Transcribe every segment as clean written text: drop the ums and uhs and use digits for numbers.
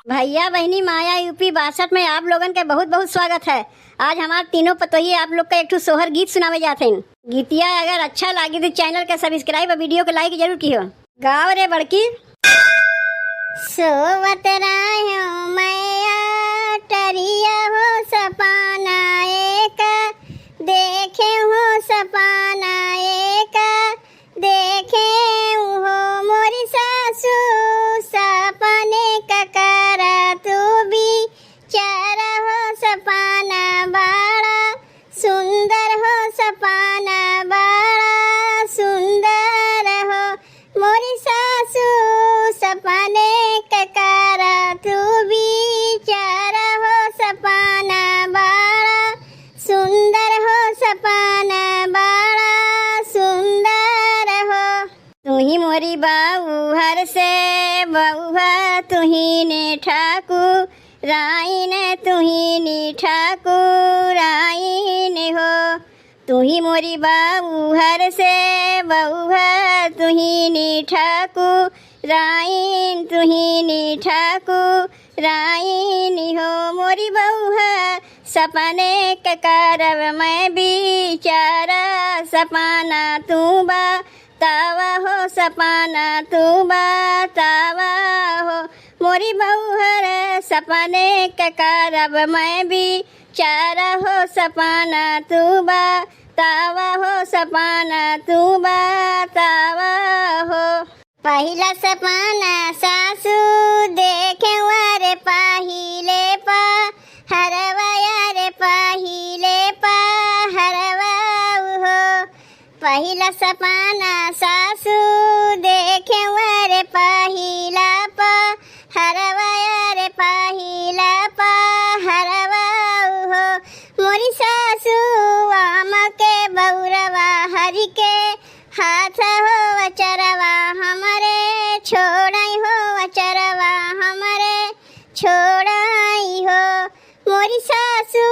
भैया बहनी माया यूपी 62 में आप लोगन के बहुत बहुत स्वागत है। आज हमारे तीनों पतोही आप लोग का एक सोहर गीत सुनावे जाते हैं। गीतिया अगर अच्छा लगी तो चैनल के सब्सक्राइब और वीडियो को लाइक जरूर कियो। गाँव रे बड़की सोवत रायो मैया टरिया हो सपाना एक देखे हो सपाना एक देखे हो मोरी सासू सपने ककरा तू भी चारा हो सपाना बाड़ा सुंदर हो सपाना बाड़ा सुंदर हो मोरी सासू सपने ककरा तू भी चारा हो सपाना बाड़ा सुंदर हो सपाना बाड़ा सुंदर हो। तू ही मोरी बाऊ हर से बहुआ तू ही ने ठाकुर राइन तू ही ने ठाकुर राइन हो। तू ही मोरी बाऊ हर से बहुआ तू ही ने ठाकुर राइन तू ही ने ठाकुर राइन हो। मोरी बहुआ सपने के करब मैं बिचारा सपना तू बा तावा हो सपना तू बा तावा हो। मोरी बहुहर सपने के करब मैं बिचारा हो सपना तू बा तावा हो सपना तू बा तावा हो। पहिला सपना सासू देखे रे पहिले पा हरवाया रे पहिले पा हरवा हो। पहिला सपना सासू देखे रे पहिला पा हरवाया रे पहिला पा हरवा हो। मोरी सासू आम के बौरवा हरि के हाथ हो वचरवा हमारे छोड़ाई हो वचरवा हमारे छोड़ाई हो। मोरी सासू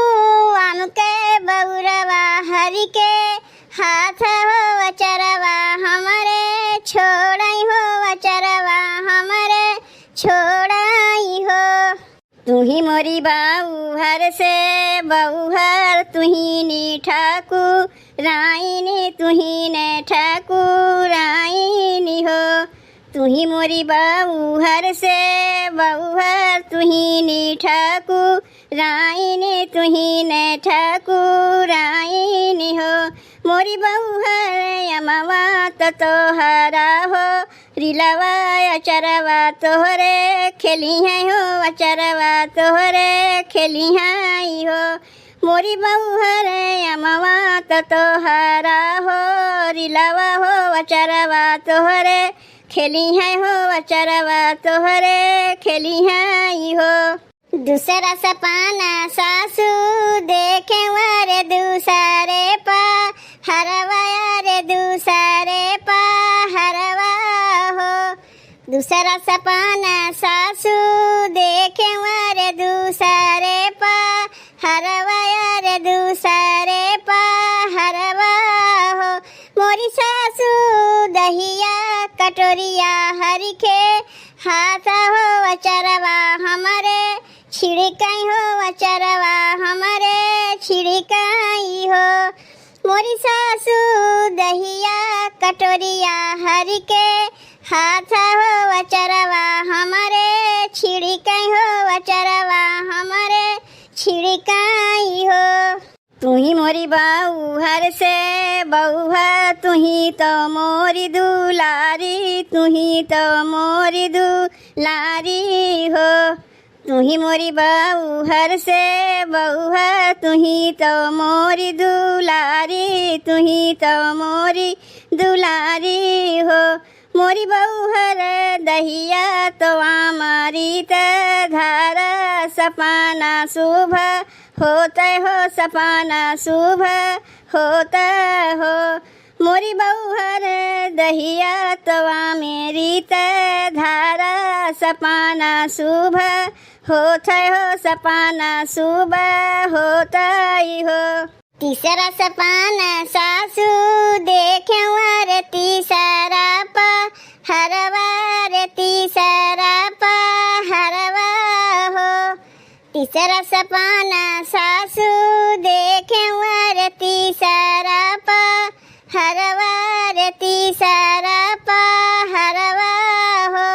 आम के बौरवा हरि के हाथ हो वचरवा हमारे छोड़ाई हो वचरवा हमारे छोड़ाई हो। तू ही मोरी बाऊ हर से बहुहर तू ही ने ठाकुर राइनी तू ही ने ठाकुर राइनी हो। तू ही मोरी बाऊ हर से बहुहर तू ही ने ठाकुर राइनी तू ही ने ठाकुर राइनी हो। मोरी बहुहर यमवा तोहरा हो रिलवा अचरवा तोहरे खेली है हो अचरवा तोहरे खेली है हो। मोरी बहुहर यमवा तोहरा हो रिलवा हो अचरवा तोहरे खेली है हो अचरवा तोहरे खेली है हो। दूसरा सपना सासू देखे रे दूसरे पा हरवाया रे दूसरे पा हरवा हो। दूसरा सपना सासू देखे रे दूसरे पा हरवाया रे दूसरे पा हरवा हो। मोरी सासू दहिया कटोरिया हरि के हाथ हो वचरवा हमारे छिड़काई हो वचरवा हमारे छिड़काई हो। मोरी सासू दहिया कटोरिया हरि के हाथ हो वचरवा हमारे छिड़काई हो वचरवा हमारे छिड़काई हो। तू ही मोरी बाऊ हर से बहुआ तू ही तो मोरी दुलारी तू ही तो मोरी दुलारी हो। तू ही मोरी बाऊ हर से बहुआ तू ही तो मोरी दुलारी तू ही तो मोरी दुलारी हो। मोरी बहुहर दहिया तो आमारी धारा सपना शुभ होता हो सपना शुभ होता हो। मोरी बहुहर दहिया तो मेरी धारा सपना शुभ होता हो सपना शुभ होता ही हो। तीसरा सपना सासू देखे रे तीसरा पा हरवा रे तीसरा पा हरवा तीसरा सपना सासू देखे वर तीसरा पहरवा रे तीसरा पहरवा हो।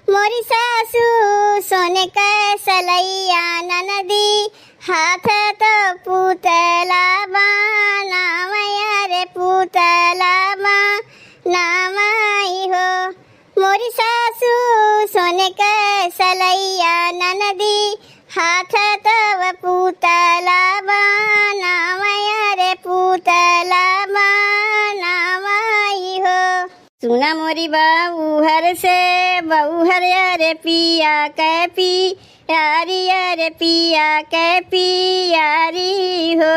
मोरी सासू सोने का सलैया ननदी हाथ तो पुतला बनावया रे पुतला बनावई हो। मोरी सासू सोने का सलैया ननदी हाथ तव पुतला बनावया रे पुतला बनावई हो। सुना मोरी बहुहर से बहुहर रे पिया कै पियारी रे पिया कै पियारी हो।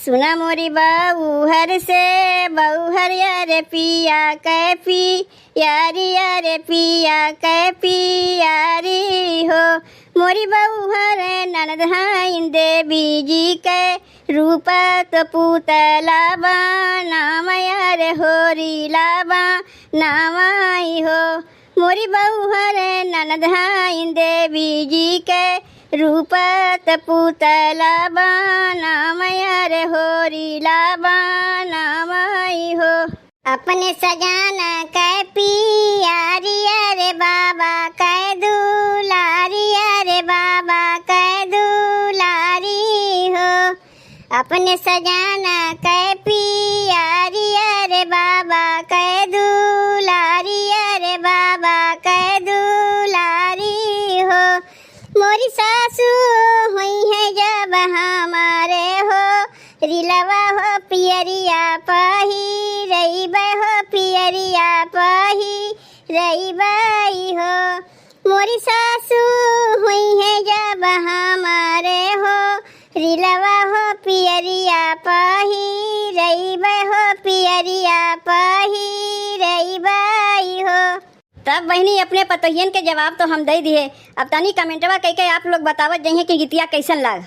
सुना मोरी बहुहर से बहुहर रे पिया कै पियारी रे पिया कै पियारी हो। मोरी बहुहर ननद हाइन देवी जी के रूप तो पुतला बनावया रे होरी लाबा नामाई हो। मोरी बहुहर ननद हाइन देवी जी के रूप तो पुतला बनावया रे होरी लाबा नामाई हो। अपने सजाना कै पियारी रे बाबा कै दुलारी रे बाबा कै दुलारी हो। अपने सजाना कै पियारी रे बाबा कै दुलारी रे बाबा कै दुलारी हो। मोरी सासू हुई है जब हमारे हो रिलवा हो पियरिया पही रही हो पियरिया पही रही हो। मोरी सासू हुई है जब हमारे हो रिलवा हो पियरिया पही रही हो पियरिया पही रही हो। तब बहनी अपने पतोहियन के जवाब तो हम दे दिए। अब तनी कमेंटवा कह के आप लोग बतावत जाइए कि गीतिया कैसन लाग।